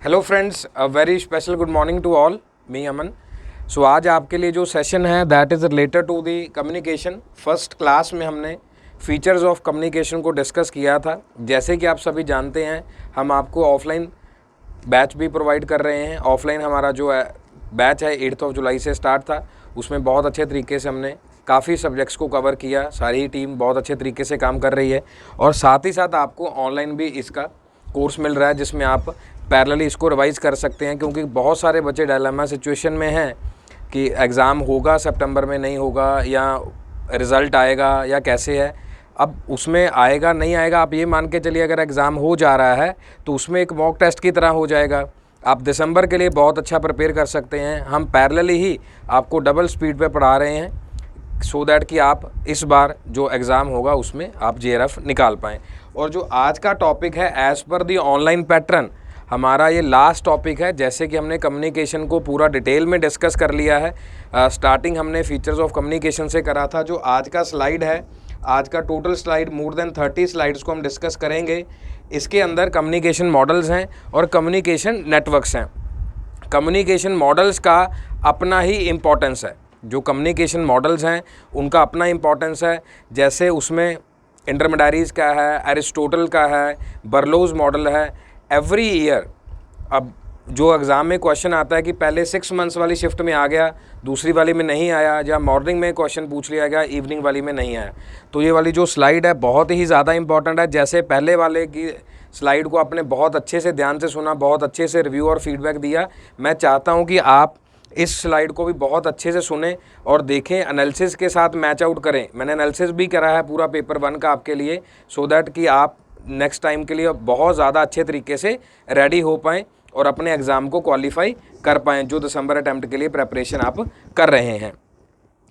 Hello friends, a very special good morning to all. मी Aman. So आज आपके लिए जो सेशन है that is related to the communication. First class में हमने फीचर्स ऑफ कम्युनिकेशन को डिस्कस किया था। जैसे कि आप सभी जानते हैं, हम आपको ऑफलाइन बैच भी प्रोवाइड कर रहे हैं। ऑफलाइन हमारा जो बैच है 8 जुलाई से स्टार्ट था। उसमें बहुत अच्छे तरीके से हमने काफ़ी सब्जेक्ट्स को कवर किया। सारी टीम बहुत अच्छे तरीके से काम कर रही है और साथ ही साथ आपको ऑनलाइन भी इसका कोर्स मिल रहा है जिसमें आप पैरेलली इसको रिवाइज़ कर सकते हैं, क्योंकि बहुत सारे बच्चे डायलेमा सिचुएशन में हैं कि एग्ज़ाम होगा सितंबर में, नहीं होगा, या रिज़ल्ट आएगा या कैसे है। अब उसमें आएगा नहीं आएगा, आप ये मान के चलिए अगर एग्ज़ाम हो जा रहा है तो उसमें एक मॉक टेस्ट की तरह हो जाएगा। आप दिसंबर के लिए बहुत अच्छा प्रिपेयर कर सकते हैं। हम पैरेलली ही आपको डबल स्पीड पे पढ़ा रहे हैं सो दैट कि आप इस बार जो एग्ज़ाम होगा उसमें आप JRF निकाल पाएँ। और जो आज का टॉपिक है एज़ पर दी ऑनलाइन पैटर्न, हमारा ये लास्ट टॉपिक है। जैसे कि हमने कम्युनिकेशन को पूरा डिटेल में डिस्कस कर लिया है। स्टार्टिंग हमने फीचर्स ऑफ कम्युनिकेशन से करा था। जो आज का स्लाइड है, आज का total slide more than 30 slides को हम डिस्कस करेंगे। इसके अंदर कम्युनिकेशन मॉडल्स हैं और कम्युनिकेशन नेटवर्क्स हैं। कम्युनिकेशन मॉडल्स का अपना ही इम्पोर्टेंस है। जो कम्युनिकेशन मॉडल्स हैं उनका अपना इम्पोर्टेंस है। जैसे उसमें इंटरमीडियरीज का है, एरिस्टोटल का है, बर्लोज मॉडल है। एवरी ईयर अब जो एग्ज़ाम में क्वेश्चन आता है कि पहले 6 मंथ्स वाली शिफ्ट में आ गया, दूसरी वाली में नहीं आया, या मॉर्निंग में क्वेश्चन पूछ लिया गया, इवनिंग वाली में नहीं आया, तो ये वाली जो स्लाइड है बहुत ही ज़्यादा इंपॉर्टेंट है। जैसे पहले वाले की स्लाइड को आपने बहुत अच्छे से ध्यान से सुना, बहुत अच्छे से रिव्यू और फीडबैक दिया, मैं चाहता हूँ कि आप इस स्लाइड को भी बहुत अच्छे से सुने और देखें, एनालिसिस के साथ मैच आउट करें। मैंने एनालिसिस भी करा है पूरा पेपर 1 का आपके लिए, सो दैट कि आप नेक्स्ट टाइम के लिए बहुत ज़्यादा अच्छे तरीके से रेडी हो पाएँ और अपने एग्ज़ाम को क्वालिफाई कर पाएँ जो दिसंबर अटैम्प्ट के लिए प्रेपरेशन आप कर रहे हैं।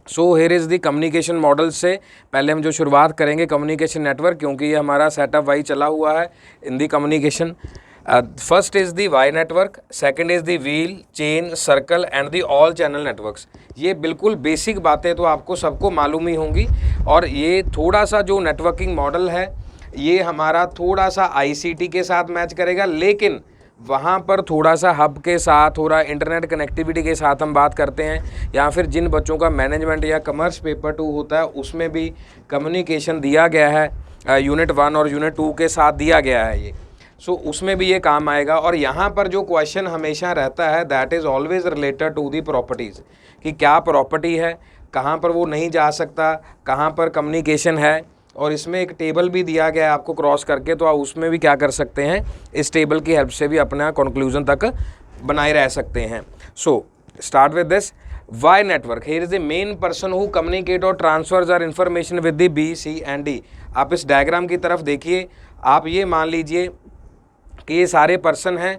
So here is the communication model से पहले हम जो शुरुआत करेंगे कम्युनिकेशन नेटवर्क, क्योंकि ये हमारा सेटअप वाई चला हुआ है in the communication. First is the Y network, second is the wheel, chain, circle and the all channel networks. ये बिल्कुल बेसिक बातें तो आपको सबको मालूम ही होंगी। और ये थोड़ा सा जो नेटवर्किंग मॉडल है ये हमारा थोड़ा सा ICT के साथ मैच करेगा, लेकिन वहाँ पर थोड़ा सा हब के साथ, थोड़ा इंटरनेट कनेक्टिविटी के साथ हम बात करते हैं। या फिर जिन बच्चों का मैनेजमेंट या कॉमर्स पेपर 2 होता है उसमें भी कम्युनिकेशन दिया गया है, यूनिट 1 और यूनिट 2 के साथ दिया गया है ये। सो उसमें भी ये काम आएगा। और यहाँ पर जो क्वेश्चन हमेशा रहता है that is always related to the properties, कि क्या प्रॉपर्टी है, कहाँ पर वो नहीं जा सकता, कहाँ पर कम्युनिकेशन है। और इसमें एक टेबल भी दिया गया है आपको क्रॉस करके, तो आप उसमें भी क्या कर सकते हैं, इस टेबल की हेल्प से भी अपना कंक्लूजन तक बनाए रह सकते हैं। So start with this Y network. Here is the main person who communicate और transfers our information with the B, C and D। आप इस डायग्राम की तरफ देखिए। आप ये मान लीजिए कि ये सारे पर्सन हैं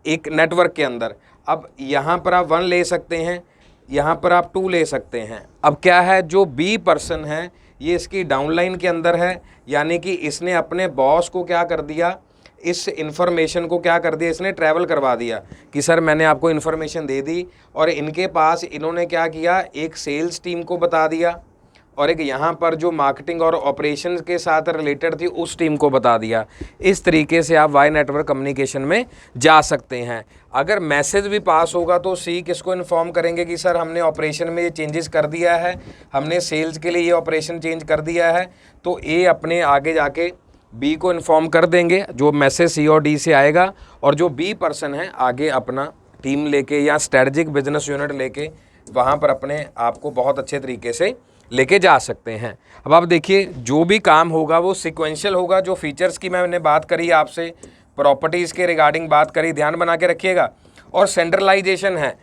एक नेटवर्क के अंदर। अब यहाँ पर आप 1 ले सकते हैं, यहाँ पर आप 2 ले सकते हैं। अब क्या है, जो B पर्सन है ये इसकी डाउनलाइन के अंदर है, यानी कि इसने अपने बॉस को क्या कर दिया, इस इन्फॉर्मेशन को क्या कर दिया, इसने ट्रैवल करवा दिया कि सर मैंने आपको इन्फॉर्मेशन दे दी। और इनके पास इन्होंने क्या किया, एक सेल्स टीम को बता दिया और एक यहाँ पर जो मार्केटिंग और ऑपरेशंस के साथ रिलेटेड थी उस टीम को बता दिया। इस तरीके से आप वाई नेटवर्क कम्युनिकेशन में जा सकते हैं। अगर मैसेज भी पास होगा तो C किसको इन्फॉर्म करेंगे कि सर हमने ऑपरेशन में ये चेंजेस कर दिया है, हमने सेल्स के लिए ये ऑपरेशन चेंज कर दिया है। तो A अपने आगे जाके B को इन्फॉर्म कर देंगे, जो मैसेज C और D से आएगा। और जो B पर्सन है आगे अपना टीम लेके या स्ट्रेटजिक बिजनेस यूनिट लेके वहाँ पर अपने आप को बहुत अच्छे तरीके से लेके जा सकते हैं। अब आप देखिए, जो भी काम होगा वो सिक्वेंशियल होगा। जो फीचर्स की मैंने बात करी आपसे, प्रॉपर्टीज़ के रिगार्डिंग बात करी, ध्यान बना के रखिएगा। और सेंट्रलाइजेशन है,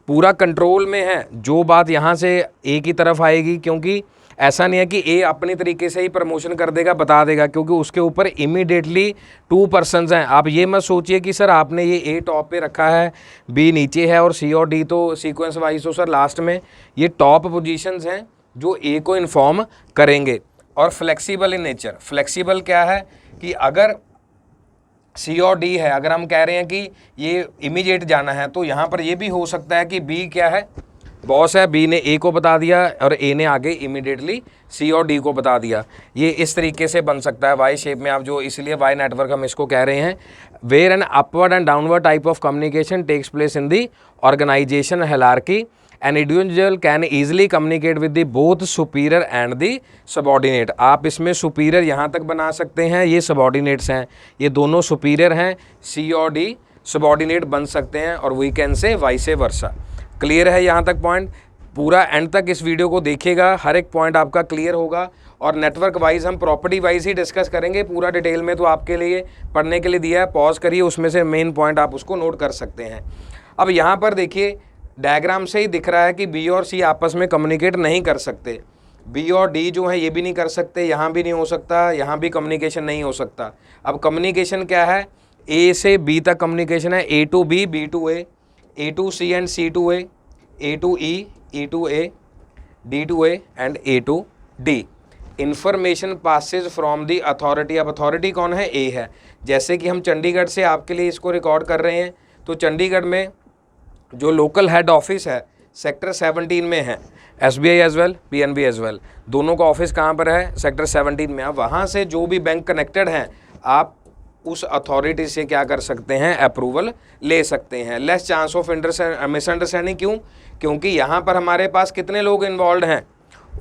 पूरा कंट्रोल में है। जो बात यहाँ से A की तरफ आएगी, क्योंकि ऐसा नहीं है कि A अपनी तरीके से ही प्रमोशन कर देगा, बता देगा, क्योंकि उसके ऊपर इमीडिएटली 2 पर्सनस हैं। आप ये मत सोचिए कि सर आपने ये A टॉप पे रखा है, B नीचे है और C और D तो सीक्वेंस वाइज हो सर लास्ट में। ये टॉप पोजीशंस हैं जो A को इन्फॉर्म करेंगे। और फ्लेक्सिबल इन नेचर, फ्लेक्सिबल क्या है कि अगर C और D है, अगर हम कह रहे हैं कि ये इमीडिएट जाना है तो यहाँ पर ये भी हो सकता है कि B क्या है, बॉस है, बी ने ए को बता दिया और ए ने आगे इमीडिएटली सी और डी को बता दिया। ये इस तरीके से बन सकता है वाई शेप में, आप जो इसलिए वाई नेटवर्क हम इसको कह रहे हैं। Where an upward and downward type of communication takes place in the organization hierarchy, an individual can easily communicate with the both superior and the subordinate. आप इसमें सुपीरियर यहाँ तक बना सकते हैं, ये सबॉर्डिनेट्स हैं, ये दोनों सुपीरियर हैं, सी और डी सबॉर्डिनेट बन सकते हैं, और we can say vice versa. Clear है यहाँ तक पॉइंट? पूरा एंड तक इस वीडियो को देखिएगा, हर एक पॉइंट आपका क्लियर होगा। और नेटवर्क वाइज हम प्रॉपर्टी वाइज ही डिस्कस करेंगे, पूरा डिटेल में तो आपके लिए पढ़ने के लिए दिया है, पॉज करिए, उसमें से मेन पॉइंट आप उसको नोट कर सकते हैं। अब यहाँ पर देखिए डायग्राम से ही दिख रहा है कि बी और सी आपस में कम्युनिकेट नहीं कर सकते, बी और डी जो है ये भी नहीं कर सकते, यहाँ भी नहीं हो सकता, यहाँ भी कम्युनिकेशन नहीं हो सकता। अब कम्युनिकेशन क्या है? ए से बी तक कम्युनिकेशन है, A to B, B to A to C and C to A to E, E to A, D to A and A to D. Information passes from the authority. अब authority कौन है? ए है। जैसे कि हम चंडीगढ़ से आपके लिए इसको रिकॉर्ड कर रहे हैं, तो चंडीगढ़ में जो लोकल हेड ऑफिस है सेक्टर 17 में है, SBI as well, PNB as well, दोनों का ऑफिस कहाँ पर है? सेक्टर 17 में। अब वहाँ से जो भी बैंक कनेक्टेड हैं आप उस अथॉरिटी से क्या कर सकते हैं? अप्रूवल ले सकते हैं। Less chance of misunderstanding. क्यों? क्योंकि यहाँ पर हमारे पास कितने लोग इन्वॉल्व हैं?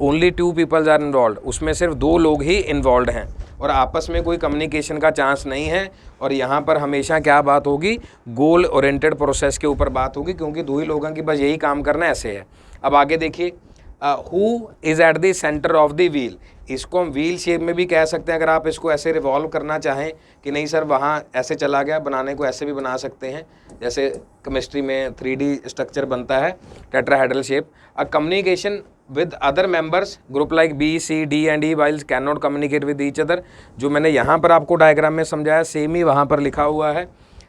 ओनली 2 पीपल्स आर इन्वॉल्व, उसमें सिर्फ 2 लोग ही इन्वॉल्व हैं और आपस में कोई कम्युनिकेशन का चांस नहीं है। और यहाँ पर हमेशा क्या बात होगी? गोल ओरिएंटेड प्रोसेस के ऊपर बात होगी, क्योंकि 2 ही लोगों की बस यही काम करना ऐसे है। अब आगे देखिए, who is at the centre of the wheel. इसको हम व्हील शेप में भी कह सकते हैं, अगर आप इसको ऐसे रिवॉल्व करना चाहें कि नहीं सर वहाँ ऐसे चला गया, बनाने को ऐसे भी बना सकते हैं, जैसे केमिस्ट्री में 3D स्ट्रक्चर बनता है tetrahedral shape. A communication with other members group like B, C, D and E while cannot communicate with each other। जो मैंने यहाँ पर आपको डायग्राम में समझाया सेम ही वहाँ पर लिखा हुआ है।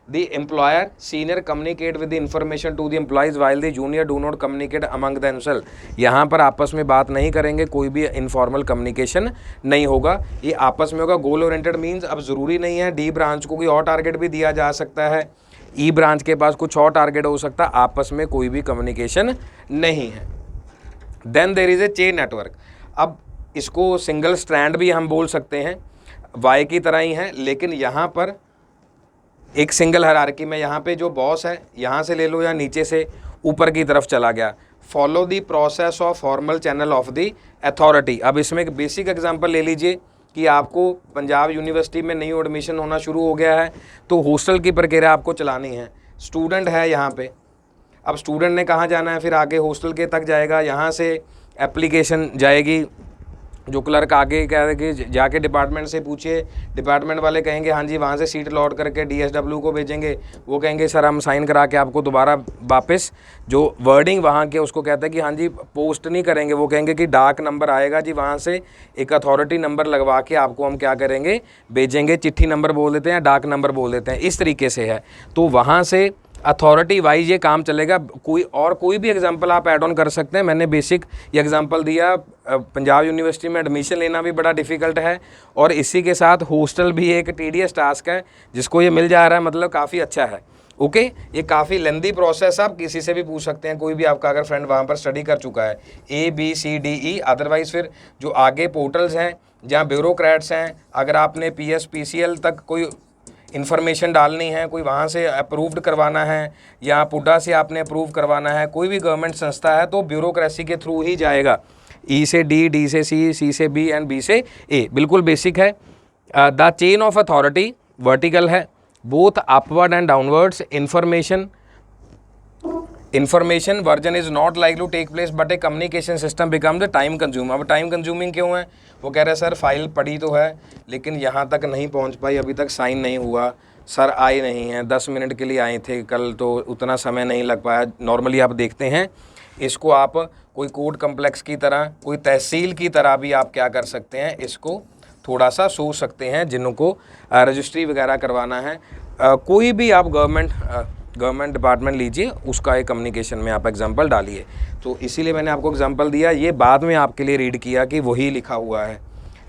The employer senior communicate with the information to the employees while the junior do not communicate among themselves। यहाँ पर आपस में बात नहीं करेंगे, कोई भी इनफॉर्मल कम्युनिकेशन नहीं होगा, ये आपस में होगा। गोल ओरिएंटेड मीन्स अब ज़रूरी नहीं है डी ब्रांच को कोई और टारगेट भी दिया जा सकता है, ई ब्रांच के पास कुछ और टारगेट हो सकता है, आपस में कोई भी कम्युनिकेशन नहीं है। Then there is a chain network. अब इसको सिंगल स्ट्रैंड भी हम बोल सकते हैं, वाई की तरह ही है, लेकिन यहाँ पर एक सिंगल हायरार्की में यहाँ पे जो बॉस है यहाँ से ले लो या नीचे से ऊपर की तरफ चला गया। Follow the process of formal channel of the authority. अब इसमें एक बेसिक एग्जांपल ले लीजिए कि आपको पंजाब यूनिवर्सिटी में न्यू एडमिशन होना शुरू हो गया है, तो हॉस्टल की प्रक्रिया आपको चलानी है। स्टूडेंट है यहाँ पे, अब स्टूडेंट ने कहाँ जाना है? फिर आगे हॉस्टल के तक जाएगा, यहाँ से एप्लीकेशन जाएगी, जो क्लर्क आगे कहेंगे जाके डिपार्टमेंट से पूछिए, डिपार्टमेंट वाले कहेंगे हाँ जी, वहाँ से सीट लॉट करके DSW को भेजेंगे, वो कहेंगे सर हम साइन करा के आपको दोबारा वापस, जो वर्डिंग वहाँ के उसको कहता है कि हाँ जी पोस्ट नहीं करेंगे, वो कहेंगे कि डाक नंबर आएगा जी, वहाँ से एक अथॉरिटी नंबर लगवा के आपको हम क्या करेंगे? भेजेंगे। चिट्ठी नंबर बोल देते हैं, डाक नंबर बोल देते हैं, इस तरीके से है। तो वहाँ से अथॉरिटी वाइज ये काम चलेगा। कोई भी एग्जांपल आप ऐड ऑन कर सकते हैं। मैंने बेसिक एग्जांपल दिया, पंजाब यूनिवर्सिटी में एडमिशन लेना भी बड़ा डिफ़िकल्ट है, और इसी के साथ हॉस्टल भी एक टीडियस टास्क है, जिसको ये मिल जा रहा है, मतलब काफ़ी अच्छा है। ओके, ये काफ़ी लेंदी प्रोसेस, आप किसी से भी पूछ सकते हैं, कोई भी आपका अगर फ्रेंड वहाँ पर स्टडी कर चुका है, ABCDE। अदरवाइज़ फिर जो आगे पोर्टल्स हैं जहाँ ब्यूरोक्रेट्स हैं, अगर आपने PS PCL तक कोई इन्फॉर्मेशन डालनी है, कोई वहाँ से अप्रूव्ड करवाना है या पुडा से आपने अप्रूव करवाना है, कोई भी गवर्नमेंट संस्था है तो ब्यूरोक्रेसी के थ्रू ही जाएगा। E से D, D से C, C से B एंड B से A, बिल्कुल बेसिक है। The chain of authority vertical है, both upward and downwards. information version is not likely to take place but a communication system becomes the time consuming। अब time consuming क्यों है? वो कह रहे हैं सर फाइल पड़ी तो है लेकिन यहाँ तक नहीं पहुँच पाई, अभी तक साइन नहीं हुआ, सर आए नहीं हैं, 10 मिनट के लिए आए थे कल, तो उतना समय नहीं लग पाया। नॉर्मली आप देखते हैं इसको, आप कोई कोर्ट कम्प्लेक्स की तरह, कोई तहसील की तरह भी आप क्या कर सकते हैं, इसको थोड़ा सा सोच सकते हैं, जिनको रजिस्ट्री वगैरह करवाना है। कोई भी आप गवर्नमेंट डिपार्टमेंट लीजिए, उसका एक कम्युनिकेशन में आप एग्जांपल डालिए। तो इसीलिए मैंने आपको एग्जांपल दिया, ये बाद में आपके लिए रीड किया कि वही लिखा हुआ है।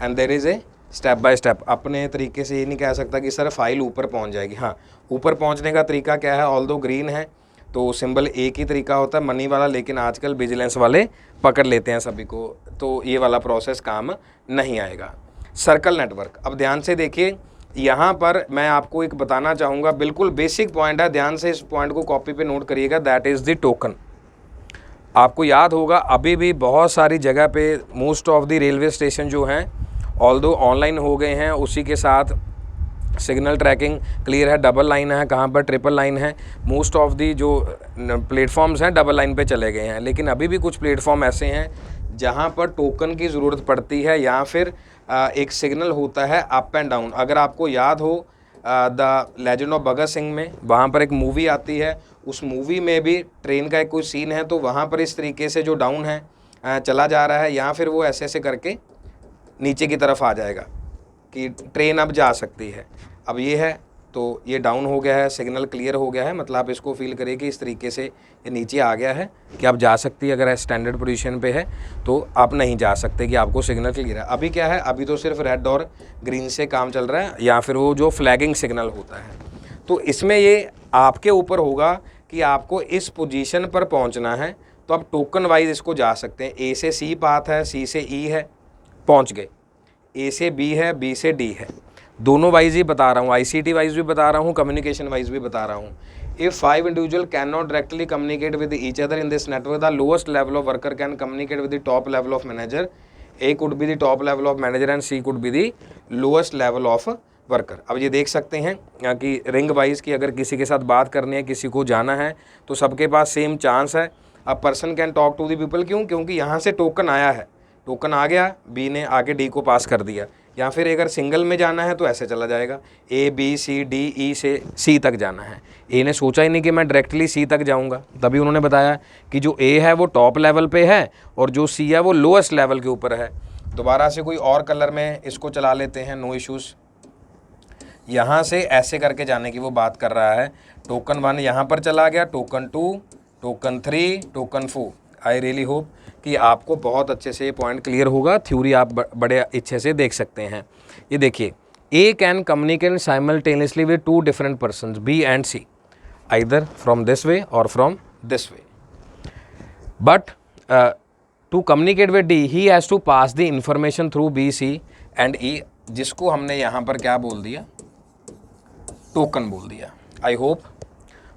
And there is a step by step. अपने तरीके से ये नहीं कह सकता कि सर फाइल ऊपर पहुंच जाएगी। हाँ, ऊपर पहुंचने का तरीका क्या है? ऑल्दो ग्रीन है, तो सिंबल एक ही तरीका होता है मनी वाला, लेकिन आजकल विजिलेंस वाले पकड़ लेते हैं सभी को, तो ये वाला प्रोसेस काम नहीं आएगा। सर्कल नेटवर्क, अब ध्यान से देखिए, यहाँ पर मैं आपको एक बताना चाहूँगा, बिल्कुल बेसिक पॉइंट है, ध्यान से इस पॉइंट को कॉपी पे नोट करिएगा। That is the token. आपको याद होगा अभी भी बहुत सारी जगह पे most of the railway station जो हैं ऑल्दो ऑनलाइन हो गए हैं, उसी के साथ सिग्नल ट्रैकिंग क्लियर है, डबल लाइन है, कहाँ पर ट्रिपल लाइन है, मोस्ट ऑफ दी जो प्लेटफॉर्म्स हैं डबल लाइन पे चले गए हैं। लेकिन अभी भी कुछ प्लेटफॉर्म ऐसे हैं जहाँ पर टोकन की ज़रूरत पड़ती है, या फिर एक सिग्नल होता है अप एंड डाउन। अगर आपको याद हो the legend of Bhagat Singh में, वहाँ पर एक मूवी आती है, उस मूवी में भी ट्रेन का एक कोई सीन है, तो वहाँ पर इस तरीके से जो डाउन है चला जा रहा है, या फिर वो ऐसे ऐसे करके नीचे की तरफ आ जाएगा कि ट्रेन अब जा सकती है। अब ये है तो ये डाउन हो गया है, सिग्नल क्लियर हो गया है, मतलब आप इसको फील करिए कि इस तरीके से ये नीचे आ गया है कि आप जा सकती है। अगर स्टैंडर्ड पोजीशन पे है तो आप नहीं जा सकते कि आपको सिग्नल क्लियर है। अभी क्या है, अभी तो सिर्फ रेड और ग्रीन से काम चल रहा है, या फिर वो जो फ्लैगिंग सिग्नल होता है। तो इसमें ये आपके ऊपर होगा कि आपको इस पोजीशन पर पहुंचना है, तो आप टोकन वाइज इसको जा सकते हैं। ए से सी पाथ है, सी से ई है, पहुंच गए। ए से बी है, बी से डी है, दोनों वाइज ही बता रहा हूँ, ICT वाइज भी बता रहा हूँ, कम्युनिकेशन वाइज भी बता रहा हूँ। If 5 individual can not directly communicate with each other in this network, the lowest level of worker can communicate with the top level of manager. A could be the top level of manager and C could be the lowest level of worker. अब ये देख सकते हैं कि ring wise की अगर किसी के साथ बात करनी है, किसी को जाना है, तो सबके पास सेम चांस है। A person can talk to the people, क्यों? क्योंकि यहाँ से टोकन आया है, टोकन आ गया, बी ने आगे डी को पास कर दिया। या फिर अगर सिंगल में जाना है तो ऐसे चला जाएगा, A B C D E से सी तक जाना है। ए ने सोचा ही नहीं कि मैं डायरेक्टली सी तक जाऊंगा, तभी उन्होंने बताया कि जो ए है वो टॉप लेवल पे है और जो सी है वो लोएस्ट लेवल के ऊपर है। दोबारा से कोई और कलर में इसको चला लेते हैं, नो इश्यूज़। यहाँ से ऐसे करके जाने की वो बात कर रहा है। टोकन 1 यहाँ पर चला गया, token 2, token 3, token 4। I really hope कि आपको बहुत अच्छे से ये पॉइंट क्लियर होगा। थ्योरी आप बड़े अच्छे से देख सकते हैं। ये देखिए, A can communicate simultaneously with 2 different persons, B and C, either from this way और from this way. But to communicate with D he has to pass the information through B C and E, जिसको हमने यहाँ पर क्या बोल दिया, token बोल दिया। आई होप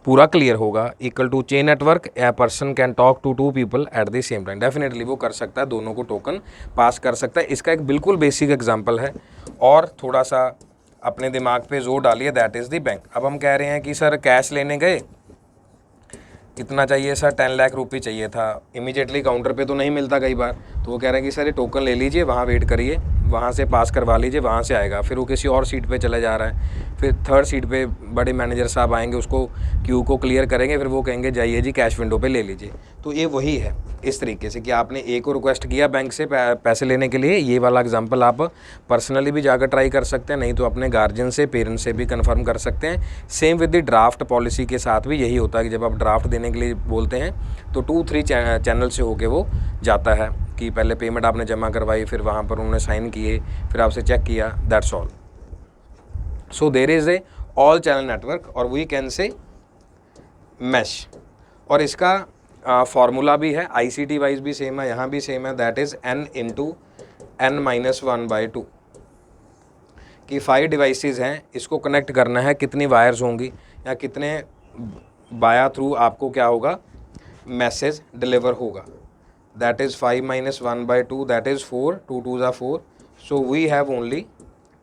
पूरा क्लियर होगा। Equal to chain network, a person can talk to 2 people at the same time. Definitely वो कर सकता है, दोनों को टोकन पास कर सकता है। इसका एक बिल्कुल बेसिक एग्जांपल है, और थोड़ा सा अपने दिमाग पे जोर डालिए, दैट इज़ द बैंक। अब हम कह रहे हैं कि सर कैश लेने गए, कितना चाहिए सर, 10 लाख रुपये चाहिए था। इमीडिएटली काउंटर पे तो नहीं मिलता कई बार, तो वो कह रहे हैं कि सर ये टोकन ले लीजिए, वहाँ वेट करिए, वहाँ से पास करवा लीजिए, वहाँ से आएगा। फिर वो किसी और सीट पे चले जा रहा है, फिर 3rd सीट पे बड़े मैनेजर साहब आएंगे, उसको क्यू को क्लियर करेंगे, फिर वो कहेंगे जाइए जी कैश विंडो पे ले लीजिए। तो ये वही है, इस तरीके से कि आपने ए को रिक्वेस्ट किया बैंक से पैसे लेने के लिए। ये वाला एग्जांपल आप पर्सनली भी जाकर ट्राई कर सकते हैं, नहीं तो अपने गार्जियन से, पेरेंट्स से भी कंफर्म कर सकते हैं। Same with the draft policy के साथ भी यही होता है कि जब आप ड्राफ्ट देने के लिए बोलते हैं तो 2-3 चैनल से होके वो जाता है कि पहले पेमेंट आपने जमा करवाई, फिर वहाँ पर उन्होंने साइन किए, फिर आपसे चेक किया, that's all. So there is a all channel network, और वी कैन से मैश। और इसका फार्मूला भी है, ICT वाइज भी सेम है, यहाँ भी सेम है, that is n into n-1/2 कि 5 डिवाइसेस हैं, इसको कनेक्ट करना है, कितनी वायर्स होंगी या कितने बाया थ्रू आपको क्या होगा, मैसेज डिलीवर होगा। That is 5-1/2, that is 4, 2 2 are 4। So we have only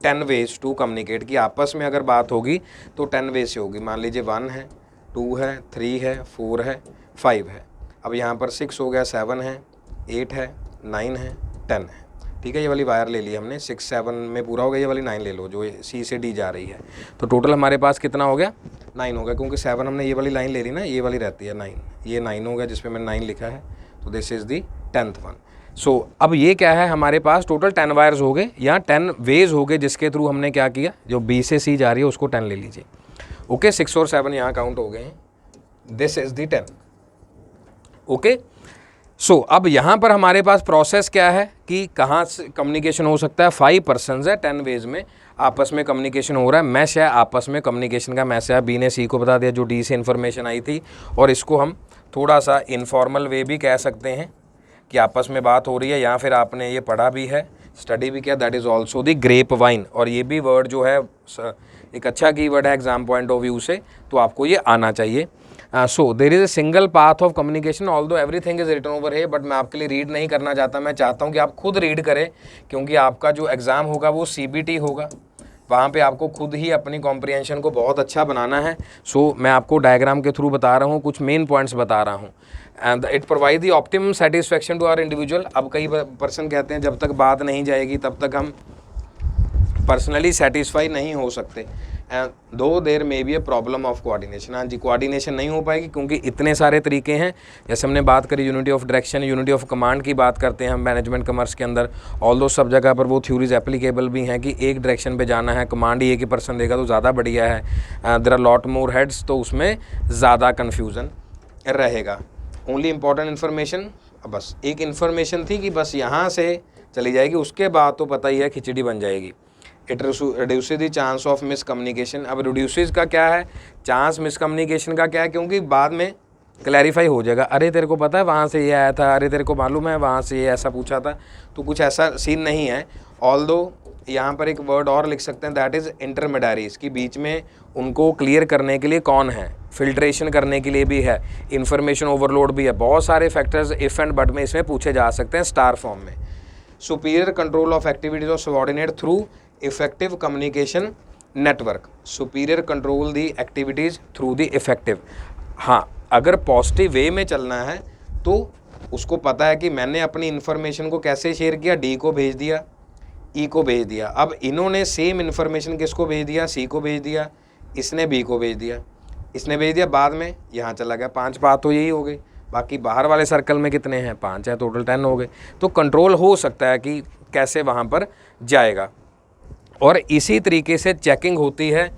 10 ways to communicate, कि आपस में अगर बात होगी तो 10 वेज से होगी। मान लीजिए 1 है, 2 है, 3 है, 4 है, 5 है। अब यहाँ पर 6 हो गया, 7 है, 8 है, 9 है, 10 है। ठीक है, ये वाली वायर ले ली हमने, 6-7 में पूरा हो गया, ये वाली 9 ले लो जो C से D जा रही है। तो टोटल हमारे पास कितना हो गया, 9 हो गया, क्योंकि 7 हमने ये वाली लाइन ले ली ना, ये वाली रहती है 9, ये 9 हो गया जिसपे मैंने 9 लिखा है। तो this is the 10th one. So अब ये क्या है, हमारे पास टोटल 10 वायर्स हो गए या 10 वेज हो गए, जिसके थ्रू हमने क्या किया, जो B से C जा रही है उसको 10 ले लीजिए। ओके, 6 और 7 यहाँ काउंट हो गए हैं, दिस इज़ दी 10। ओके, अब यहाँ पर हमारे पास प्रोसेस क्या है कि कहाँ से कम्युनिकेशन हो सकता है। 5 पर्सन्स है, 10 वेज में आपस में कम्युनिकेशन हो रहा है। मैश है आपस में कम्युनिकेशन का, मैश है बी ने सी को बता दिया जो डी से इन्फॉर्मेशन आई थी, और इसको हम थोड़ा सा इनफॉर्मल वे भी कह सकते हैं कि आपस में बात हो रही है, या फिर आपने ये पढ़ा भी है, स्टडी भी किया, that is also the grapevine. और ये भी वर्ड जो है एक अच्छा कीवर्ड है एग्जाम पॉइंट ऑफ व्यू से, तो आपको ये आना चाहिए। So there is a single path of communication although everything is written over है, बट मैं आपके लिए रीड नहीं करना चाहता, मैं चाहता हूँ कि आप खुद रीड करें, क्योंकि आपका जो एग्ज़ाम होगा वो CBT होगा, वहाँ पे आपको खुद ही अपनी कॉम्प्रिहेंशन को बहुत अच्छा बनाना है। मैं आपको डायग्राम के थ्रू बता रहा हूँ, कुछ मेन पॉइंट्स बता रहा हूँ। And it provide the optimum satisfaction to our individual. अब कई पर्सन कहते हैं जब तक बात नहीं जाएगी तब तक हम पर्सनली सेटिस्फाई नहीं हो सकते, and though there may be a problem of coordination. हाँ जी, कोऑर्डिनेशन नहीं हो पाएगी क्योंकि इतने सारे तरीके हैं। जैसे हमने बात करी unity of direction, unity of command की बात करते हैं हम मैनेजमेंट कॉमर्स के अंदर, ऑल दो सब जगह पर वो थ्योरीज एप्लीकेबल भी हैं कि एक डायरेक्शन पे जाना है, कमांड ही एक ही पर्सन देगा तो ज़्यादा बढ़िया है। There are lot more heads, तो उसमें ज़्यादा कन्फ्यूज़न रहेगा। ओनली इम्पॉर्टेंट इन्फॉर्मेशन, बस एक इन्फॉर्मेशन थी कि बस यहाँ से चली जाएगी, उसके बाद तो पता ही है खिचड़ी बन जाएगी। It reduces the chance of miscommunication. अब रिड्यूसेस का क्या है, चांस मिसकम्युनिकेशन का क्या है, क्योंकि बाद में क्लैरिफाई हो जाएगा, अरे तेरे को पता है वहाँ से ये आया था, अरे तेरे को मालूम है वहाँ से ये ऐसा पूछा था, तो कुछ ऐसा सीन नहीं है। ऑल्दो यहाँ पर एक वर्ड और लिख सकते हैं, दैट इज़ इंटरमीडियरीज, की बीच में उनको क्लियर करने के लिए कौन है, फिल्ट्रेशन करने के लिए भी है, इंफॉर्मेशन ओवरलोड भी है, बहुत सारे फैक्टर्स इफ़ एंड बट में इसमें पूछे जा सकते हैं स्टार फॉर्म में। Superior control of activities of subordinate through effective communication network. Superior control the activities through the effective. हाँ, अगर पॉजिटिव वे में चलना है तो उसको पता है कि मैंने अपनी इन्फॉर्मेशन को कैसे शेयर किया, डी को भेज दिया, ई को भेज दिया। अब इन्होंने सेम इन्फॉर्मेशन किसको भेज दिया, सी को भेज दिया, इसने बी को भेज दिया, इसने भेज दिया, बाद में यहाँ चला गया। 5 बात तो यही हो गई, बाकी बाहर वाले सर्कल में कितने हैं, 5 है, टोटल 10 हो गए। तो कंट्रोल हो सकता है कि कैसे वहाँ पर जाएगा। और इसी तरीके से चेकिंग होती है,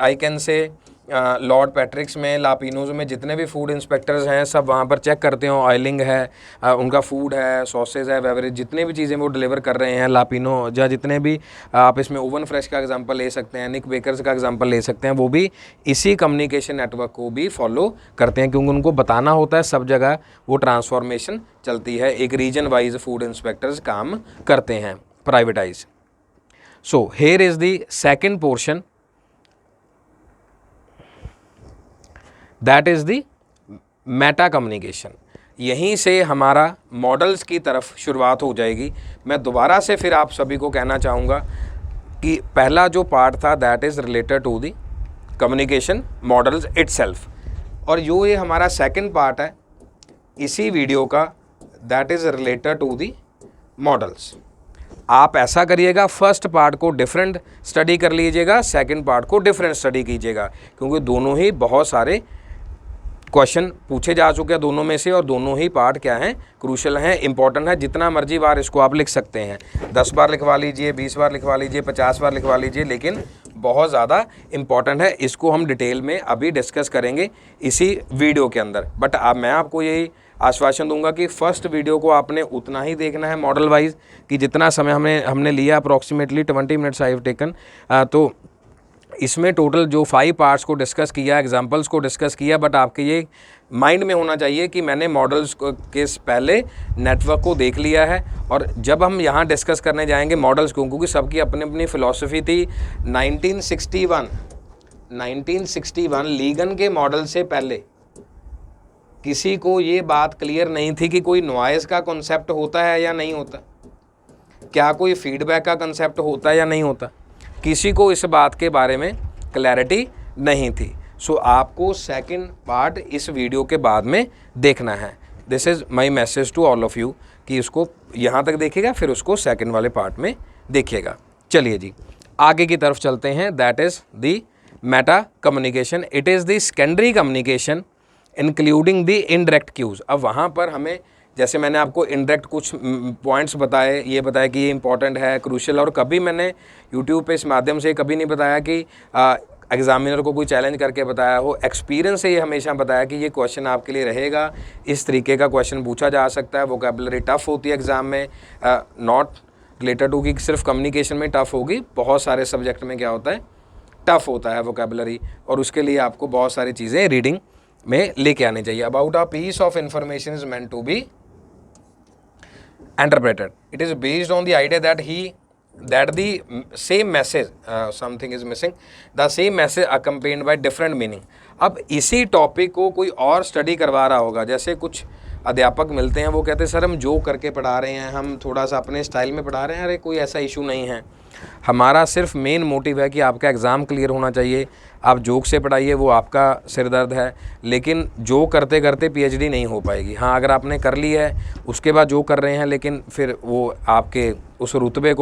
आई कैन से लॉर्ड पैट्रिक्स में, लापिनोज में जितने भी फूड इंस्पेक्टर्स हैं सब वहाँ पर चेक करते हैं, ऑयलिंग है, उनका फूड है, सॉसेज है, बेवरेज, जितने भी चीज़ें वो डिलीवर कर रहे हैं, लापिनो या जितने भी, आप इसमें ओवन फ्रेश का एग्जांपल ले सकते हैं, निक बेकर्स का एग्जांपल ले सकते हैं, वो भी इसी कम्युनिकेशन नेटवर्क को भी फॉलो करते हैं, क्योंकि उनको बताना होता है सब जगह वो ट्रांसफॉर्मेशन चलती है। एक रीजन वाइज फूड इंस्पेक्टर्स काम करते हैं, privatise. So here is the second portion, that is the meta communication। यहीं से हमारा मॉडल्स की तरफ शुरुआत हो जाएगी। मैं दोबारा से फिर आप सभी को कहना चाहूँगा कि पहला जो पार्ट था that is related to the communication models itself, और ये हमारा सेकंड पार्ट है इसी वीडियो का, दैट इज़ रिलेटेड टू दी मॉडल्स। आप ऐसा करिएगा, फर्स्ट पार्ट को डिफरेंट स्टडी कर लीजिएगा, सेकंड पार्ट को डिफरेंट स्टडी कीजिएगा, क्योंकि दोनों ही बहुत सारे क्वेश्चन पूछे जा चुके हैं दोनों में से, और दोनों ही पार्ट क्या हैं, क्रूशल हैं, इंपॉर्टेंट है। जितना मर्जी बार इसको आप लिख सकते हैं, 10 बार लिखवा लीजिए, 20 बार लिखवा लीजिए, 50 बार लिखवा लीजिए, लेकिन बहुत ज़्यादा इंपॉर्टेंट है। इसको हम डिटेल में अभी डिस्कस करेंगे इसी वीडियो के अंदर। बट अब मैं आपको यही आश्वासन दूंगा कि फर्स्ट वीडियो को आपने उतना ही देखना है मॉडल वाइज, कि जितना समय हमने लिया, approximately 20 minutes I have taken. तो इसमें टोटल जो 5 पार्ट्स को डिस्कस किया, एग्जांपल्स को डिस्कस किया, बट आपके ये माइंड में होना चाहिए कि मैंने मॉडल्स के पहले नेटवर्क को देख लिया है, और जब हम यहाँ डिस्कस करने जाएंगे मॉडल्स को, क्योंकि सबकी अपनी अपनी फ़िलॉसफी थी। 1961 लीगन के मॉडल से पहले किसी को ये बात क्लियर नहीं थी कि कोई नॉइज़ का कॉन्सेप्ट होता है या नहीं होता, क्या कोई फीडबैक का कंसेप्ट होता है या नहीं होता, किसी को इस बात के बारे में क्लैरिटी नहीं थी। आपको सेकंड पार्ट इस वीडियो के बाद में देखना है। This is my message to all of you कि इसको यहाँ तक देखिएगा, फिर उसको सेकंड वाले पार्ट में देखिएगा। चलिए जी, आगे की तरफ चलते हैं। That is the meta communication. It is the secondary communication including the indirect cues. अब वहाँ पर हमें, जैसे मैंने आपको इनडायरेक्ट कुछ पॉइंट्स बताए, ये बताया कि ये इंपॉर्टेंट है, क्रूशल, और कभी मैंने यूट्यूब पे इस माध्यम से कभी नहीं बताया कि एग्जामिनर को कोई चैलेंज करके बताया हो, एक्सपीरियंस से ये हमेशा बताया कि ये क्वेश्चन आपके लिए रहेगा, इस तरीके का क्वेश्चन पूछा जा सकता है। वोकेबलरी टफ होती है एग्ज़ाम में, नॉट रिलेटेड टू कि सिर्फ कम्युनिकेशन में टफ होगी, बहुत सारे सब्जेक्ट में क्या होता है, टफ होता है वोकेबलरी, और उसके लिए आपको बहुत सारी चीज़ें रीडिंग में लेके आनी चाहिए। About a piece of information is meant to be interpreted. It is based on the idea that the same message, something is missing, the same message accompanied by different meaning. अब इसी topic को कोई और study करवा रहा होगा, जैसे कुछ अध्यापक मिलते हैं, वो कहते हैं सर हम जो करके पढ़ा रहे हैं, हम थोड़ा सा अपने स्टाइल में पढ़ा रहे हैं। अरे कोई ऐसा इशू नहीं है, हमारा सिर्फ मेन मोटिव है कि आपका एग्ज़ाम क्लियर होना चाहिए। आप जोक से पढ़ाइए, वो आपका सिर दर्द है, लेकिन जो करते करते पीएचडी नहीं हो पाएगी। हाँ, अगर आपने कर ली है, उसके बाद जो कर रहे हैं, लेकिन फिर वो आपके उस रुतबे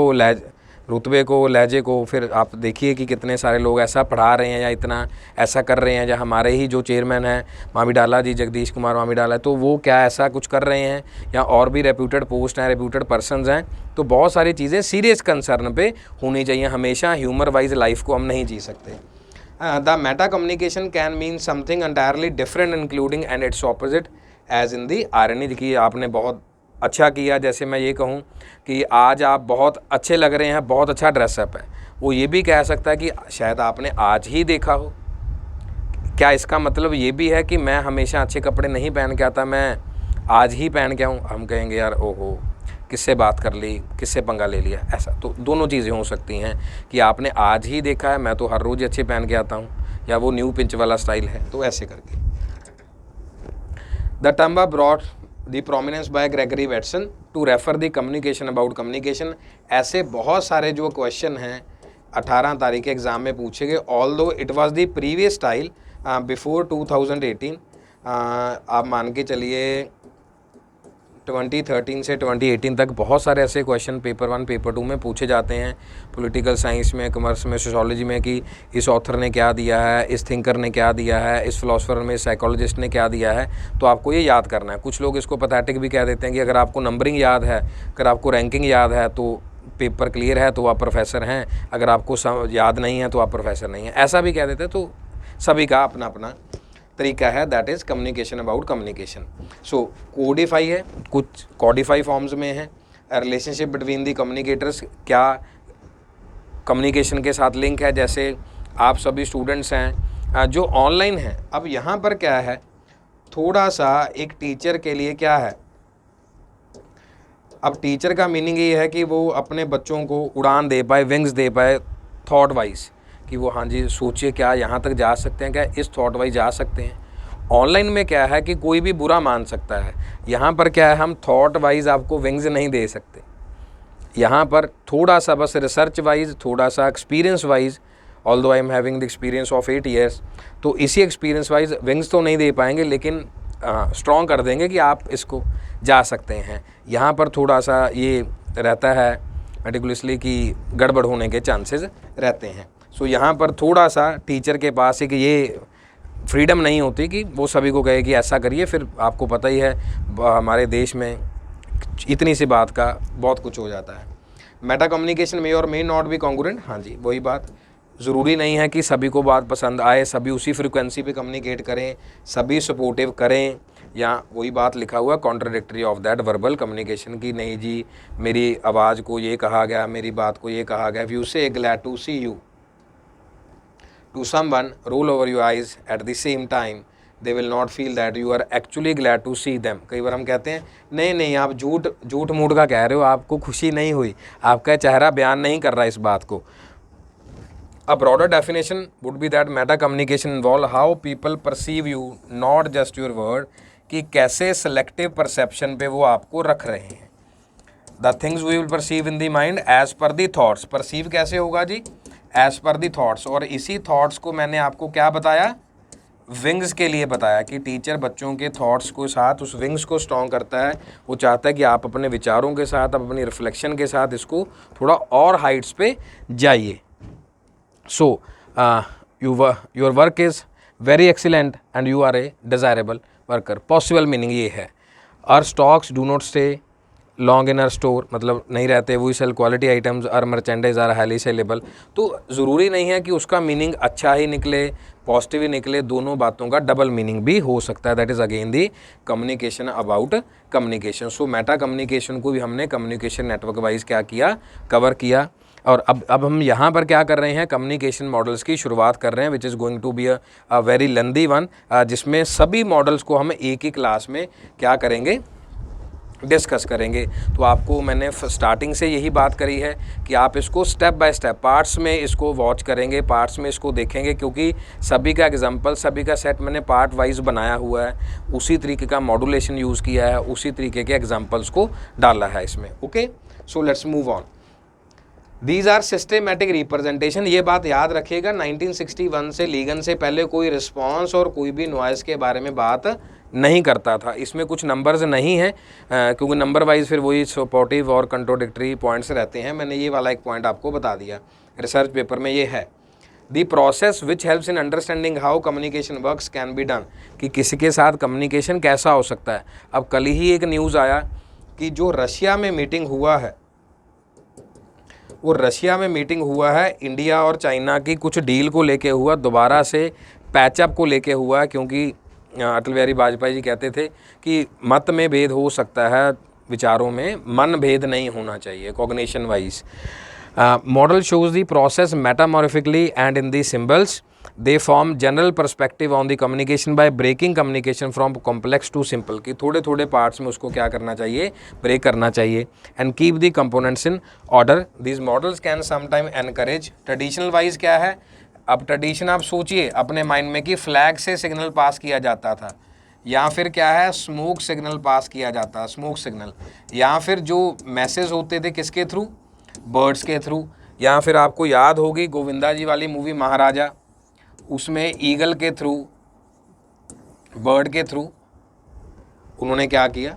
को लहजे को फिर आप देखिए कि कितने सारे लोग ऐसा पढ़ा रहे हैं या इतना ऐसा कर रहे हैं। या हमारे ही जो चेयरमैन हैं मामीडाला जी, जगदीश कुमार मामीडाला, तो वो क्या ऐसा कुछ कर रहे हैं, या और भी रेप्यूटेड पोस्ट हैं, रेप्यूटेड पर्सनस हैं। तो बहुत सारी चीज़ें सीरियस कंसर्न पे होनी चाहिए। हमेशा ह्यूमर वाइज लाइफ को हम नहीं जी सकते। The meta communication can mean something entirely different including and its opposite as in the irony. की आपने बहुत अच्छा किया, जैसे मैं ये कहूँ कि आज आप बहुत अच्छे लग रहे हैं, बहुत अच्छा ड्रेसअप है, वो ये भी कह सकता है कि शायद आपने आज ही देखा हो। क्या इसका मतलब ये भी है कि मैं हमेशा अच्छे कपड़े नहीं पहन के आता, मैं आज ही पहन के आऊँ? हम कहेंगे यार ओहो, किससे बात कर ली, किससे पंगा ले लिया। ऐसा तो दोनों चीज़ें हो सकती हैं कि आपने आज ही देखा है, मैं तो हर रोज़ अच्छे पहन के आता हूँ, या वो न्यू पिंच वाला स्टाइल है। तो ऐसे करके the term brought the prominence by Gregory Watson to refer the communication about communication. ऐसे बहुत सारे जो क्वेश्चन हैं 18 तारीख के एग्ज़ाम में पूछे गए, ऑल दो it was the previous style before 2018। आप मान के चलिए 2013 से 2018 तक बहुत सारे ऐसे क्वेश्चन पेपर 1 पेपर 2 में पूछे जाते हैं, पॉलिटिकल साइंस में, कॉमर्स में, सोशोलॉजी में, कि इस ऑथर ने क्या दिया है, इस थिंकर ने क्या दिया है, इस फिलोसफर में, साइकोलॉजिस्ट ने क्या दिया है। तो आपको ये याद करना है। कुछ लोग इसको पैथेटिक भी कह देते हैं कि अगर आपको नंबरिंग याद है, अगर आपको रैंकिंग याद है तो पेपर क्लियर है, तो आप प्रोफेसर हैं। अगर आपको याद नहीं है तो आप प्रोफेसर नहीं हैं, ऐसा भी कह देते हैं। तो सभी का अपना अपना तरीका है, that is communication about communication. So Codify है, कुछ कॉडिफाई फॉर्म्स में है। रिलेशनशिप बिटवीन दी कम्युनिकेटर्स, क्या कम्युनिकेशन के साथ लिंक है। जैसे आप सभी स्टूडेंट्स हैं जो ऑनलाइन हैं, अब यहाँ पर क्या है, थोड़ा सा एक टीचर के लिए क्या है, अब टीचर का मीनिंग ये है कि वो अपने बच्चों को उड़ान दे पाए, विंग्स दे पाए, थॉट वाइज, कि वो हाँ जी सोचिए क्या यहाँ तक जा सकते हैं, क्या इस थॉट वाइज जा सकते हैं। ऑनलाइन में क्या है कि कोई भी बुरा मान सकता है। यहाँ पर क्या है, हम थॉट वाइज आपको विंग्स नहीं दे सकते। यहाँ पर थोड़ा सा बस रिसर्च वाइज, थोड़ा सा experience wise, although I am having the experience of 8 years, तो इसी एक्सपीरियंस वाइज विंग्स तो नहीं दे पाएंगे, लेकिन स्ट्रॉन्ग कर देंगे कि आप इसको जा सकते हैं। यहाँ पर थोड़ा सा ये रहता है मेटिकुलसली कि गड़बड़ होने के चांसेस रहते हैं। सो यहाँ पर थोड़ा सा टीचर के पास एक ये फ्रीडम नहीं होती कि वो सभी को कहे कि ऐसा करिए। फिर आपको पता ही है हमारे देश में इतनी सी बात का बहुत कुछ हो जाता है। मेटा कम्युनिकेशन मे और मे नॉट बी कॉन्ग्रुएंट, हाँ जी वही बात, ज़रूरी नहीं है कि सभी को बात पसंद आए, सभी उसी फ्रिक्वेंसी पे कम्युनिकेट करें, सभी सपोर्टिव करें, या वही बात लिखा हुआ contradictory of that verbal communication की नहीं जी मेरी आवाज़ को ये कहा गया, मेरी बात को ये कहा गया। If you say glad to see you to someone, roll over your eyes at the same time, they will not feel that you are actually glad to see them। कई बार हम कहते हैं नहीं आप झूठ मूठ का कह रहे हो, आपको खुशी नहीं हुई, आपका चेहरा बयान नहीं कर रहा इस बात को। A broader definition would be that meta communication involve how people perceive you, not just your word, कि कैसे selective perception पे वो आपको रख रहे हैं। The things we will perceive in the mind as per the thoughts, perceive कैसे होगा जी, एज पर दी थॉट्स। और इसी थॉट्स को मैंने आपको क्या बताया, विंग्स के लिए बताया, कि टीचर बच्चों के थॉट्स को साथ उस विंग्स को स्ट्रॉन्ग करता है। वो चाहता है कि आप अपने विचारों के साथ, आप अपनी रिफ्लेक्शन के साथ इसको थोड़ा और हाइट्स पे जाइए। So your work is very excellent and you are a desirable worker. Possible meaning ये है, our stocks do not stay long in our store मतलब नहीं रहते, we sell quality items our merchandise are highly saleable. तो ज़रूरी नहीं है कि उसका मीनिंग अच्छा ही निकले, पॉजिटिव ही निकले, दोनों बातों का डबल मीनिंग भी हो सकता है। That is again the communication about communication. So Meta communication को भी हमने कम्युनिकेशन नेटवर्क वाइज क्या किया, कवर किया। और अब हम यहाँ पर क्या कर रहे हैं, कम्युनिकेशन मॉडल्स की शुरुआत कर रहे हैं, which is going to be a very lengthy one, जिसमें सभी मॉडल्स को हम एक ही क्लास में क्या करेंगे, डिस्कस करेंगे। तो आपको मैंने स्टार्टिंग से यही बात करी है कि आप इसको स्टेप बाय स्टेप पार्ट्स में इसको वॉच करेंगे, पार्ट्स में इसको देखेंगे, क्योंकि सभी का एग्जांपल, सभी का सेट मैंने पार्ट वाइज बनाया हुआ है, उसी तरीके का मॉड्यूलेशन यूज़ किया है, उसी तरीके के एग्जांपल्स को डाला है इसमें। Okay, so let's move on. These are systematic representation. ये बात याद रखिएगा, 1961 से लीगन से पहले कोई रिस्पॉन्स और कोई भी नॉइज़ के बारे में बात नहीं करता था। इसमें कुछ नंबर्स नहीं है, क्योंकि नंबर वाइज फिर वही सपोर्टिव और कंट्रोडिक्टरी पॉइंट्स रहते हैं। मैंने ये वाला एक पॉइंट आपको बता दिया, रिसर्च पेपर में ये है। The process which helps in understanding how communication works can be done, कि किसी के साथ कम्युनिकेशन कैसा हो सकता है। अब कल ही एक न्यूज़ आया कि जो रशिया में मीटिंग हुआ है, वो रशिया में मीटिंग हुआ है, इंडिया और चाइना की कुछ डील को लेके हुआ, दोबारा से पैचअप को लेके हुआ है, क्योंकि अटल बिहारी वाजपेयी जी कहते थे कि मत में भेद हो सकता है, विचारों में मन भेद नहीं होना चाहिए, cognition wise. Model shows the process metamorphically and in the symbols they form general perspective on the communication by breaking communication from complex to simple, कि थोड़े थोड़े पार्ट्स में उसको क्या करना चाहिए, ब्रेक करना चाहिए। and keep the components in order. these models can sometime encourage traditional wise क्या है, अब ट्रेडिशन आप सोचिए अपने माइंड में कि फ्लैग से सिग्नल पास किया जाता था, या फिर क्या है, स्मोक सिग्नल पास किया जाता, स्मोक सिग्नल, या फिर जो मैसेज होते थे किसके थ्रू, बर्ड्स के थ्रू, या फिर आपको याद होगी गोविंदा जी वाली मूवी महाराजा, उसमें ईगल के थ्रू, बर्ड के थ्रू उन्होंने क्या किया,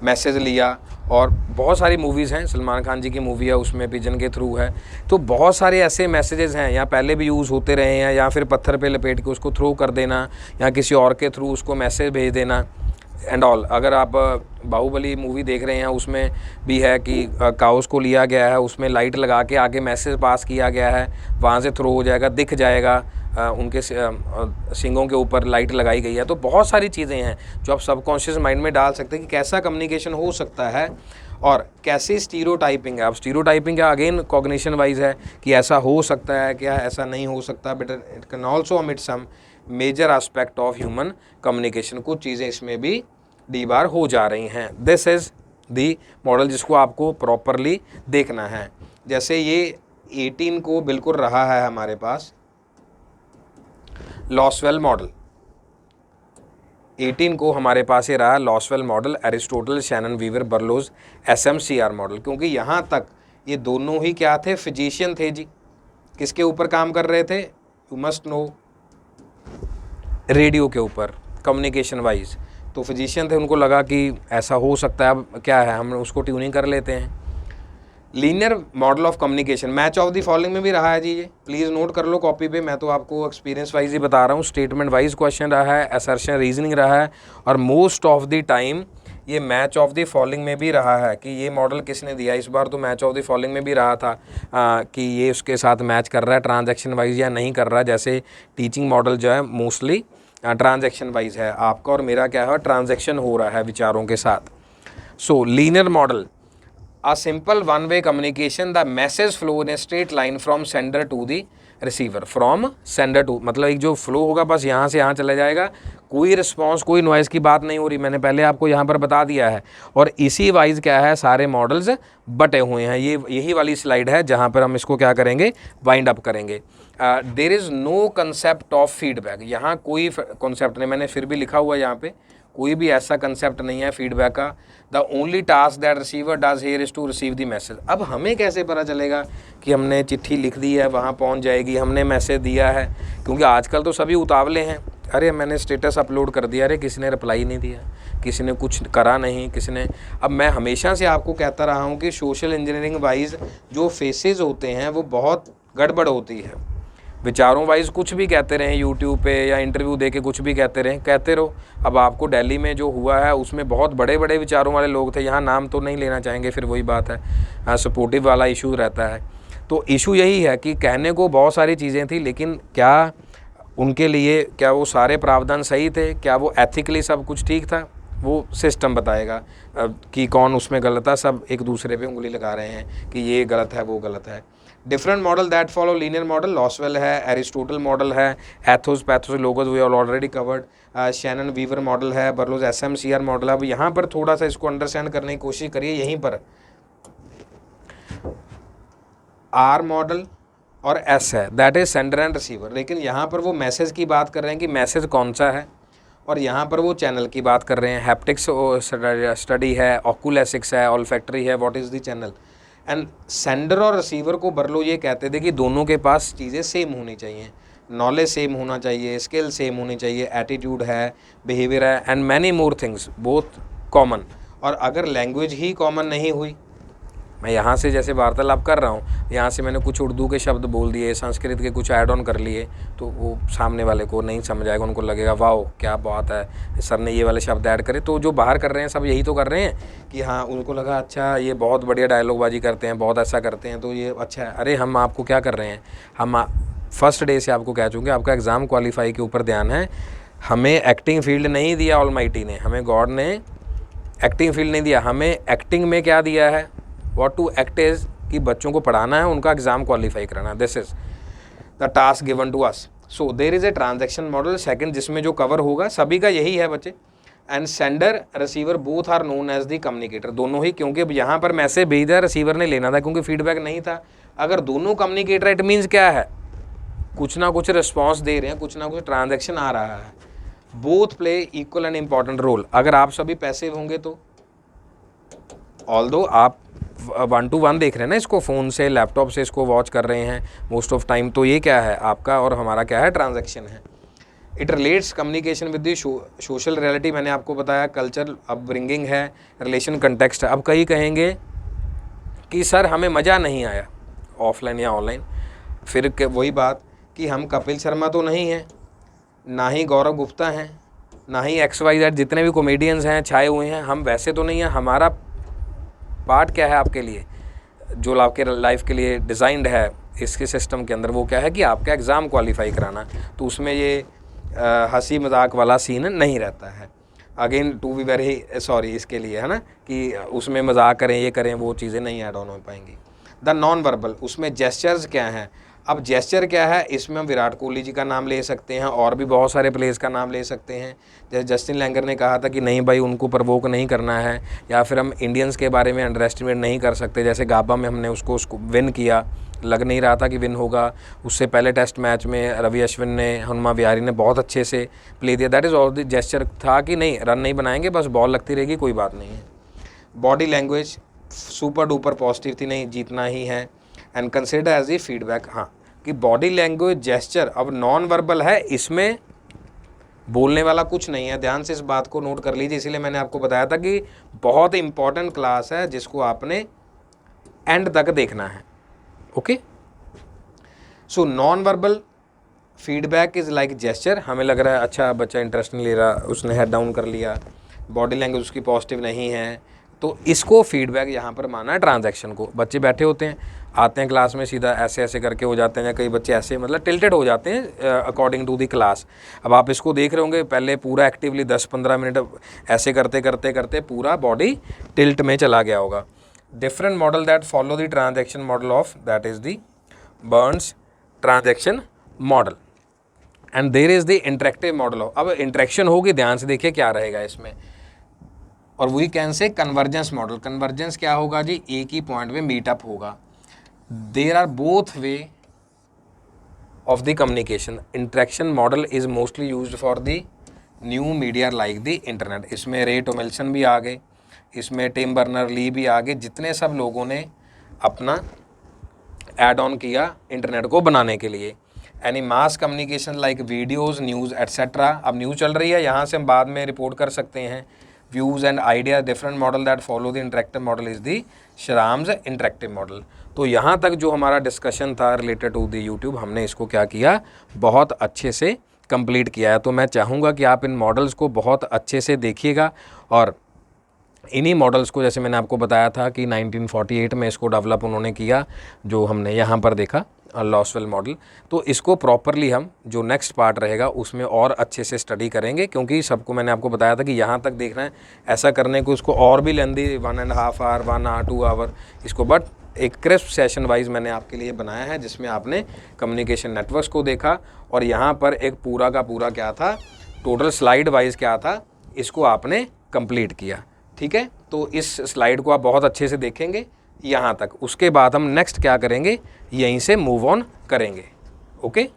मैसेज लिया। और बहुत सारी मूवीज़ हैं, सलमान खान जी की मूवी है उसमें पिजन के थ्रू है। तो बहुत सारे ऐसे मैसेजेस हैं, या पहले भी यूज़ होते रहे हैं, या फिर पत्थर पे लपेट के उसको थ्रो कर देना, या किसी और के थ्रू उसको मैसेज भेज देना एंड ऑल। अगर आप बाहुबली मूवी देख रहे हैं, उसमें भी है कि काउस को लिया गया है, उसमें लाइट लगा के आगे मैसेज पास किया गया है, वहाँ से थ्रो हो जाएगा, दिख जाएगा, उनके सिंगों के ऊपर लाइट लगाई गई है। तो बहुत सारी चीज़ें हैं जो आप सबकॉन्शियस माइंड में डाल सकते हैं कि कैसा कम्युनिकेशन हो सकता है और कैसी स्टीरियोटाइपिंग है। अब स्टीरियोटाइपिंग का अगेन कॉग्निशन वाइज है कि ऐसा हो सकता है, क्या ऐसा नहीं हो सकता, but it can also omit some major aspect of human communication. कुछ चीज़ें इसमें भी डीबार हो जा रही हैं। दिस इज़ दी मॉडल जिसको आपको प्रॉपरली देखना है। जैसे ये 18 को बिल्कुल रहा है हमारे पास लॉसवेल मॉडल, 18 को हमारे पास ये रहा Lasswell model, Aristotle, Shannon, Weaver, Berlo's, SMCR model. क्योंकि यहाँ तक ये दोनों ही क्या थे, फिजिशियन थे जी। किसके ऊपर काम कर रहे थे, यू मस्ट नो, रेडियो के ऊपर, कम्युनिकेशन वाइज। तो फिजिशियन थे, उनको लगा कि ऐसा हो सकता है, अब क्या है, हम उसको ट्यूनिंग कर लेते हैं। Linear model of communication, match of the following में भी रहा है जी, ये प्लीज़ नोट कर लो कॉपी पे, मैं तो आपको एक्सपीरियंस वाइज ही बता रहा हूँ। स्टेटमेंट वाइज क्वेश्चन रहा है, असर्शन रीजनिंग रहा है, और मोस्ट ऑफ द टाइम ये मैच ऑफ द फॉलोइंग में भी रहा है कि ये मॉडल किसने दिया। इस बार तो मैच ऑफ द फॉलोइंग में भी रहा था कि ये उसके साथ मैच कर रहा है ट्रांजैक्शन वाइज या नहीं कर रहा है। जैसे टीचिंग मॉडल जो है मोस्टली ट्रांजैक्शन वाइज है, आपका और मेरा क्या है, ट्रांजैक्शन हो रहा है विचारों के साथ। सो linear model, a simple one way communication, the message flow in a straight line from sender to the receiver, from sender to, मतलब एक जो फ्लो होगा बस यहाँ से यहाँ चला जाएगा, कोई रिस्पॉन्स, कोई नॉइज़ की बात नहीं हो रही। मैंने पहले आपको यहाँ पर बता दिया है। और इसी वाइज क्या है, सारे मॉडल्स बटे हुए हैं। ये यही वाली स्लाइड है जहाँ पर हम इसको क्या करेंगे, वाइंड अप करेंगे। There is no concept of feedback, यहाँ कोई कॉन्सेप्ट नहीं, मैंने फिर भी लिखा हुआ है यहाँ पे, कोई भी ऐसा कंसेप्ट नहीं है फीडबैक का। The only task that receiver does here is to receive the message. अब हमें कैसे पता चलेगा कि हमने चिट्ठी लिख दी है, वहाँ पहुँच जाएगी, हमने मैसेज दिया है, क्योंकि आजकल तो सभी उतावले हैं। अरे मैंने स्टेटस अपलोड कर दिया, अरे किसी ने रिप्लाई नहीं दिया, किसी ने कुछ करा नहीं, किसी ने। अब मैं हमेशा से आपको कहता रहा हूँ कि सोशल इंजीनियरिंग वाइज जो फेसेस होते हैं वो बहुत गड़बड़ होती है, विचारों वाइज कुछ भी कहते रहें यूट्यूब पे या इंटरव्यू दे के कुछ भी कहते रहें, कहते रहो। अब आपको दिल्ली में जो हुआ है उसमें बहुत बड़े बड़े विचारों वाले लोग थे, यहाँ नाम तो नहीं लेना चाहेंगे, फिर वही बात है, हाँ सपोर्टिव वाला इशू रहता है। तो इशू यही है कि कहने को बहुत सारी चीज़ें थी, लेकिन क्या उनके लिए क्या वो सारे प्रावधान सही थे, क्या वो एथिकली सब कुछ ठीक था, वो सिस्टम बताएगा कि कौन उसमें गलत है। सब एक दूसरे पे उंगली लगा रहे हैं कि ये गलत है वो गलत है। Different model that follow linear model, Lasswell है, एरिस्टोटल मॉडल है, ethos pathos logos we are already covered, Shannon Weaver model है, बर्लोज SMCR मॉडल है। अब यहाँ पर थोड़ा सा इसको अंडरस्टैंड करने की कोशिश करिए। यहीं पर R मॉडल और S है, that is sender and receiver, लेकिन यहाँ पर वो मैसेज की बात कर रहे हैं कि मैसेज कौन सा है, और यहाँ पर वो चैनल की बात कर रहे हैं। हैप्टिक्स स्टडी है, ऑक्यूलेसिक्स है, ऑल्फैक्टरी है, what is the channel. And sender और रिसीवर को बर्लो ये कहते थे कि दोनों के पास चीज़ें सेम होनी चाहिए, नॉलेज सेम होना चाहिए, स्किल सेम होनी चाहिए, एटीट्यूड है, बिहेवियर है, and many more things both common. और अगर लैंग्वेज ही कॉमन नहीं हुई, मैं यहाँ से जैसे वार्तालाप कर रहा हूँ, यहाँ से मैंने कुछ उर्दू के शब्द बोल दिए, संस्कृत के कुछ ऐड ऑन कर लिए, तो वो सामने वाले को नहीं समझ आएगा, उनको लगेगा वाओ क्या बात है, सर ने ये वाले शब्द ऐड करे। तो जो बाहर कर रहे हैं सब यही तो कर रहे हैं कि हाँ, उनको लगा अच्छा ये बहुत बढ़िया डायलॉगबाजी करते हैं, बहुत ऐसा करते हैं, तो ये अच्छा है। अरे हम आपको क्या कर रहे हैं, हम फर्स्ट डे से आपको कह चुके हैं, आपका एग्ज़ाम क्वालिफाई के ऊपर ध्यान है। हमें एक्टिंग फील्ड नहीं दिया ऑलमाइटी ने, हमें गॉड ने एक्टिंग फील्ड नहीं दिया, हमें एक्टिंग में क्या दिया है, व्हाट टू एक्ट इज, कि बच्चों को पढ़ाना है, उनका एग्जाम क्वालिफाई कराना। This is the task given to us. So there is a transaction model second, जिसमें जो कवर होगा सभी का यही है बच्चे। And sender receiver both are known as the communicator, दोनों ही, क्योंकि यहाँ पर मैसेज भेजा रिसीवर ने लेना था, क्योंकि फीडबैक नहीं था। अगर दोनों कम्युनिकेटर, इट मीन्स क्या है, कुछ ना कुछ रिस्पॉन्स दे रहे हैं, कुछ ना कुछ ट्रांजेक्शन आ रहा है। Both play equal and important role. अगर आप सभी पैसिव होंगे तो, ऑल्दो आप 1 to 1 देख रहे हैं ना इसको, फ़ोन से लैपटॉप से इसको वॉच कर रहे हैं मोस्ट ऑफ टाइम, तो ये क्या है आपका और हमारा क्या है, ट्रांजैक्शन है। It relates communication with the social reality, मैंने आपको बताया कल्चर अपब्रिंगिंग है, रिलेशन कंटेक्स्ट है। अब कई कहेंगे कि सर हमें मज़ा नहीं आया ऑफलाइन या ऑनलाइन, फिर वही बात कि हम कपिल शर्मा तो नहीं हैं, ना ही गौरव गुप्ता हैं, ना ही XYZ जितने भी कॉमेडियंस हैं छाए हुए हैं, हम वैसे तो नहीं हैं। हमारा पार्ट क्या है आपके लिए, जो आपके लाइफ के लिए डिज़ाइंड है इसके सिस्टम के अंदर, वो क्या है कि आपका एग्ज़ाम क्वालिफाई कराना। तो उसमें ये हंसी मजाक वाला सीन नहीं रहता है। Again to be very sorry इसके लिए, है ना, कि उसमें मजाक करें, ये करें, वो चीज़ें नहीं ऐड ऑन हो पाएंगी। द नॉन वर्बल, उसमें जेस्चर्स क्या हैं। अब जेस्चर क्या है, इसमें हम विराट कोहली जी का नाम ले सकते हैं, और भी बहुत सारे प्लेयर्स का नाम ले सकते हैं। जैसे जस्टिन लैंगर ने कहा था कि नहीं भाई उनको प्रवोक नहीं करना है, या फिर हम इंडियंस के बारे में अंडर एस्टिमेट नहीं कर सकते। जैसे गाबा में हमने उसको विन किया, लग नहीं रहा था कि विन होगा। उससे पहले टेस्ट मैच में रवि अश्विन ने, हनुमा विहारी ने बहुत अच्छे से प्ले दिया। That is all the gesture था कि नहीं रन नहीं बनाएंगे, बस बॉल लगती रहेगी, कोई बात नहीं है। Body language super duper positive थी, नहीं जीतना ही है। And consider as a feedback, हाँ कि बॉडी लैंग्वेज जेस्चर अब नॉन वर्बल है, इसमें बोलने वाला कुछ नहीं है। ध्यान से इस बात को नोट कर लीजिए, इसीलिए मैंने आपको बताया था कि बहुत इंपॉर्टेंट क्लास है जिसको आपने एंड तक देखना है। Okay, so non verbal feedback is like gesture. हमें लग रहा है अच्छा बच्चा इंटरेस्ट नहीं ले रहा, उसने हेड डाउन कर लिया, बॉडी लैंग्वेज उसकी पॉजिटिव नहीं है, तो इसको फीडबैक यहाँ पर माना है ट्रांजैक्शन को। बच्चे बैठे होते हैं, आते हैं क्लास में, सीधा ऐसे ऐसे करके हो जाते हैं, या कई बच्चे ऐसे मतलब टिल्टेड हो जाते हैं अकॉर्डिंग टू दी क्लास। अब आप इसको देख रहे होंगे, पहले पूरा एक्टिवली 10-15 मिनट ऐसे करते करते करते पूरा बॉडी टिल्ट में चला गया होगा। Different model that follow the transaction model of, that is the Burns transaction model. And there is the interactive model of, अब इंटरेक्शन होगी, ध्यान से देखिए क्या रहेगा इसमें। और we can say convergence model. Convergence क्या होगा जी, एक ही पॉइंट में मीटअप होगा। There are both way of the communication. Interaction model is mostly used for the new media like the internet. इसमें रे टोमेल्सन भी आ गए, इसमें टिम बर्नर ली भी आ गए, जितने सब लोगों ने अपना ऐड ऑन किया इंटरनेट को बनाने के लिए। Any mass communication like videos, news etcetera. अब न्यूज़ चल रही है, यहाँ से हम बाद में रिपोर्ट कर सकते हैं, views and ideas, different model that follow the interactive model is the Shram's interactive model। तो यहाँ तक जो हमारा डिस्कशन था रिलेटेड टू दी यूट्यूब, हमने इसको क्या किया, बहुत अच्छे से कंप्लीट किया है। तो मैं चाहूँगा कि आप इन मॉडल्स को बहुत अच्छे से देखिएगा और इन्हीं मॉडल्स को, जैसे मैंने आपको बताया था कि 1948 में इसको डेवलप उन्होंने किया, जो हमने यहाँ पर देखा लॉसवेल मॉडल। तो इसको प्रॉपरली हम जो नेक्स्ट पार्ट रहेगा उसमें और अच्छे से स्टडी करेंगे, क्योंकि सबको मैंने आपको बताया था कि यहाँ तक देखना है, ऐसा करने को उसको और भी लेंदी 1.5 आवर 1 आवर 2 आवर इसको, बट एक क्रिस्प सेशन वाइज मैंने आपके लिए बनाया है जिसमें आपने कम्युनिकेशन नेटवर्क्स को देखा और यहाँ पर एक पूरा का पूरा क्या था, टोटल स्लाइड वाइज क्या था, इसको आपने कंप्लीट किया। ठीक है, तो इस स्लाइड को आप बहुत अच्छे से देखेंगे यहाँ तक। उसके बाद हम नेक्स्ट क्या करेंगे, यहीं से मूव ऑन करेंगे। ओके।